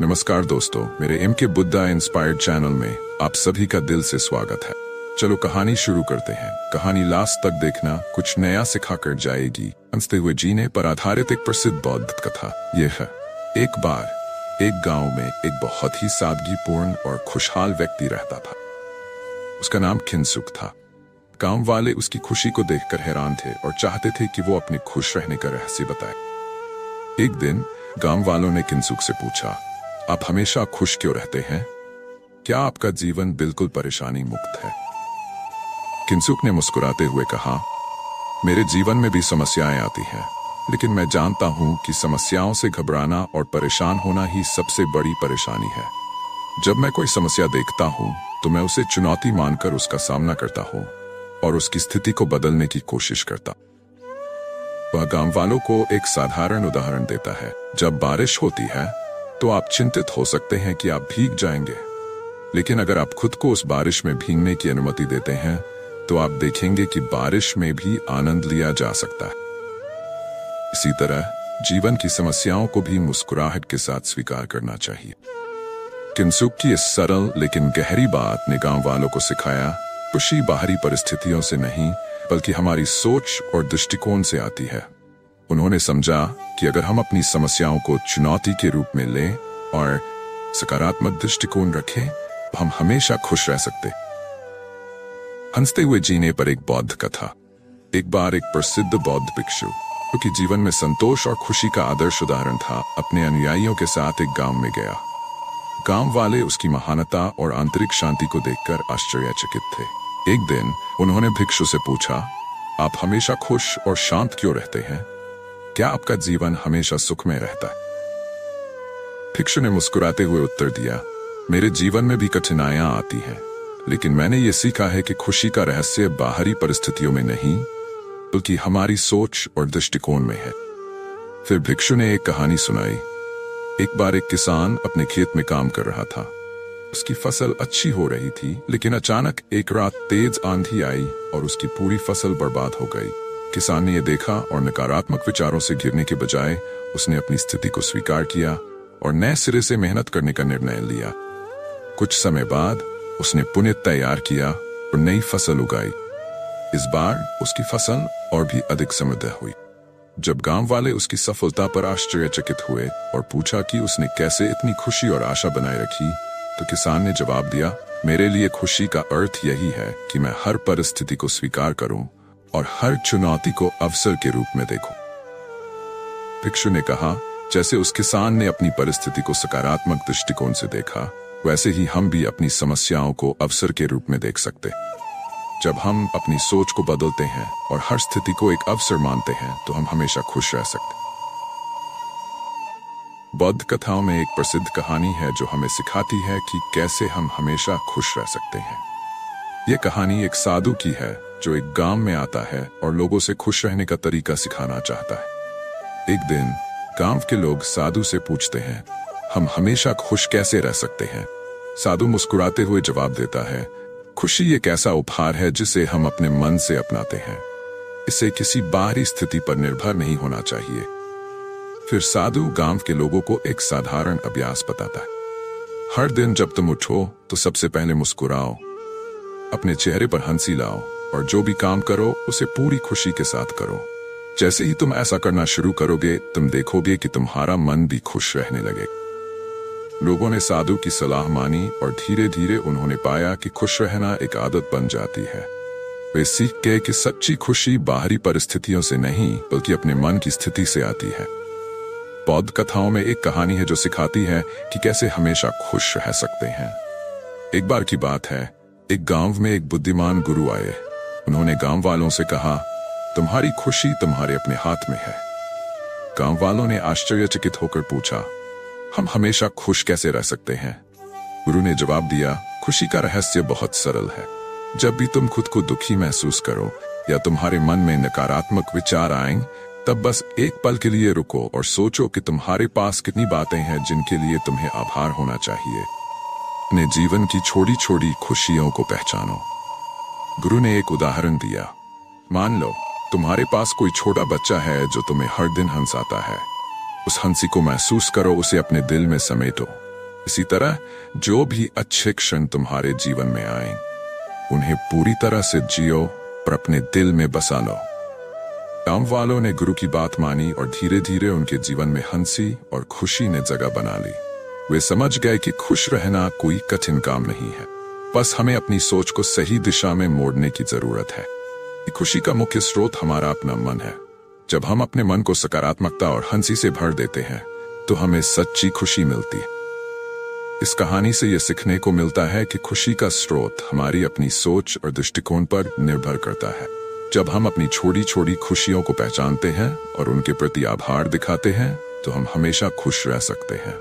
नमस्कार दोस्तों, मेरे एम के बुद्धा इंस्पायर्ड चैनल में आप सभी का दिल से स्वागत है। चलो कहानी शुरू करते हैं। कहानी लास्ट तक देखना, कुछ नया सिखा कर जाएगी। हंसते हुए जीने पर आधारित एक प्रसिद्ध बौद्ध कथा यह है। एक बार एक गांव में एक बहुत ही सादगीपूर्ण और खुशहाल व्यक्ति रहता था। उसका नाम खिनसुक था। गांव वाले उसकी खुशी को देखकर हैरान थे और चाहते थे कि वो अपने खुश रहने का रहस्य बताए। एक दिन गांव वालों ने खिनसुक से पूछा, आप हमेशा खुश क्यों रहते हैं? क्या आपका जीवन बिल्कुल परेशानी मुक्त है? खिनसुक ने मुस्कुराते हुए कहा, मेरे जीवन में भी समस्याएं आती हैं, लेकिन मैं जानता हूं कि समस्याओं से घबराना और परेशान होना ही सबसे बड़ी परेशानी है। जब मैं कोई समस्या देखता हूं तो मैं उसे चुनौती मानकर उसका सामना करता हूं और उसकी स्थिति को बदलने की कोशिश करता। वह गांव वालों को एक साधारण उदाहरण देता है। जब बारिश होती है तो आप चिंतित हो सकते हैं कि आप भीग जाएंगे, लेकिन अगर आप खुद को उस बारिश में भीगने की अनुमति देते हैं तो आप देखेंगे कि बारिश में भी आनंद लिया जा सकता है। इसी तरह जीवन की समस्याओं को भी मुस्कुराहट के साथ स्वीकार करना चाहिए। खिनसुक की इस सरल लेकिन गहरी बात ने गांव वालों को सिखाया, खुशी बाहरी परिस्थितियों से नहीं बल्कि हमारी सोच और दृष्टिकोण से आती है। उन्होंने समझा कि अगर हम अपनी समस्याओं को चुनौती के रूप में लें और सकारात्मक दृष्टिकोण रखें तो हम हमेशा खुश रह सकते। हंसते हुए जीने पर एक बौद्ध कथा। एक बार एक प्रसिद्ध बौद्ध भिक्षु, जो कि जीवन में संतोष और खुशी का आदर्श उदाहरण था, अपने अनुयायियों के साथ एक गांव में गया। गांव वाले उसकी महानता और आंतरिक शांति को देखकर आश्चर्यचकित थे। एक दिन उन्होंने भिक्षु से पूछा, आप हमेशा खुश और शांत क्यों रहते हैं? क्या आपका जीवन हमेशा सुख में रहता है? भिक्षु ने मुस्कुराते हुए उत्तर दिया, मेरे जीवन में भी कठिनाइयां आती हैं, लेकिन मैंने ये सीखा है कि खुशी का रहस्य बाहरी परिस्थितियों में नहीं बल्कि हमारी सोच और दृष्टिकोण में है। फिर भिक्षु ने एक कहानी सुनाई। एक बार एक किसान अपने खेत में काम कर रहा था। उसकी फसल अच्छी हो रही थी, लेकिन अचानक एक रात तेज आंधी आई और उसकी पूरी फसल बर्बाद हो गई। किसान ने यह देखा और नकारात्मक विचारों से घिरने के बजाय उसने अपनी स्थिति को स्वीकार किया और नए सिरे से मेहनत करने का निर्णय लिया। कुछ समय बाद उसने पुनः तैयार किया और नई फसल उगाई। इस बार उसकी फसल और भी अधिक समृद्ध हुई। जब गांव वाले उसकी सफलता पर आश्चर्यचकित हुए और पूछा कि उसने कैसे इतनी खुशी और आशा बनाए रखी, तो किसान ने जवाब दिया, मेरे लिए खुशी का अर्थ यही है कि मैं हर परिस्थिति को स्वीकार करूं और हर चुनौती को अवसर के रूप में देखूं। भिक्षु ने कहा, जैसे उस किसान ने अपनी परिस्थिति को सकारात्मक दृष्टिकोण से देखा, वैसे ही हम भी अपनी समस्याओं को अवसर के रूप में देख सकते। जब हम अपनी सोच को बदलते हैं और हर स्थिति को एक अवसर मानते हैं तो हम हमेशा खुश रह सकते। बौद्ध कथाओं में एक प्रसिद्ध कहानी है जो हमें सिखाती है कि कैसे हम हमेशा खुश रह सकते हैं। यह कहानी एक साधु की है जो एक गांव में आता है और लोगों से खुश रहने का तरीका सिखाना चाहता है। एक दिन गांव के लोग साधु से पूछते हैं, हम हमेशा खुश कैसे रह सकते हैं? साधु मुस्कुराते हुए जवाब देता है, खुशी एक ऐसा उपहार है जिसे हम अपने मन से अपनाते हैं। इसे किसी बाहरी स्थिति पर निर्भर नहीं होना चाहिए। फिर साधु गांव के लोगों को एक साधारण अभ्यास बताता है। हर दिन जब तुम उठो तो सबसे पहले मुस्कुराओ, अपने चेहरे पर हंसी लाओ और जो भी काम करो उसे पूरी खुशी के साथ करो। जैसे ही तुम ऐसा करना शुरू करोगे, तुम देखोगे कि तुम्हारा मन भी खुश रहने लगेगा। लोगों ने साधु की सलाह मानी और धीरे धीरे उन्होंने पाया कि खुश रहना एक आदत बन जाती है। वे सीख गए कि सच्ची खुशी बाहरी परिस्थितियों से नहीं बल्कि अपने मन की स्थिति से आती है। बौद्ध कथाओं में एक कहानी है जो सिखाती है कि कैसे हमेशा खुश रह सकते हैं। एक बार की बात है, एक गांव में एक बुद्धिमान गुरु आए। उन्होंने गांव वालों से कहा, तुम्हारी खुशी तुम्हारे अपने हाथ में है। गांव वालों ने आश्चर्यचकित होकर पूछा, हम हमेशा खुश कैसे रह सकते हैं? गुरु ने जवाब दिया, खुशी का रहस्य बहुत सरल है। जब भी तुम खुद को दुखी महसूस करो या तुम्हारे मन में नकारात्मक विचार आएं, तब बस एक पल के लिए रुको और सोचो कि तुम्हारे पास कितनी बातें हैं जिनके लिए तुम्हें आभार होना चाहिए। अपने जीवन की छोटी छोटी खुशियों को पहचानो। गुरु ने एक उदाहरण दिया, मान लो तुम्हारे पास कोई छोटा बच्चा है जो तुम्हें हर दिन हंसाता है। उस हंसी को महसूस करो, उसे अपने दिल में समेटो इसी तरह जो भी अच्छे क्षण तुम्हारे जीवन में आए उन्हें पूरी तरह से जियो और अपने दिल में बसा लो। गांव वालों ने गुरु की बात मानी और धीरे धीरे उनके जीवन में हंसी और खुशी ने जगह बना ली। वे समझ गए कि खुश रहना कोई कठिन काम नहीं है, बस हमें अपनी सोच को सही दिशा में मोड़ने की जरूरत है। खुशी का मुख्य स्रोत हमारा अपना मन है। जब हम अपने मन को सकारात्मकता और हंसी से भर देते हैं तो हमें सच्ची खुशी मिलती है। इस कहानी से यह सीखने को मिलता है कि खुशी का स्रोत हमारी अपनी सोच और दृष्टिकोण पर निर्भर करता है। जब हम अपनी छोटी छोटी खुशियों को पहचानते हैं और उनके प्रति आभार दिखाते हैं तो हम हमेशा खुश रह सकते हैं।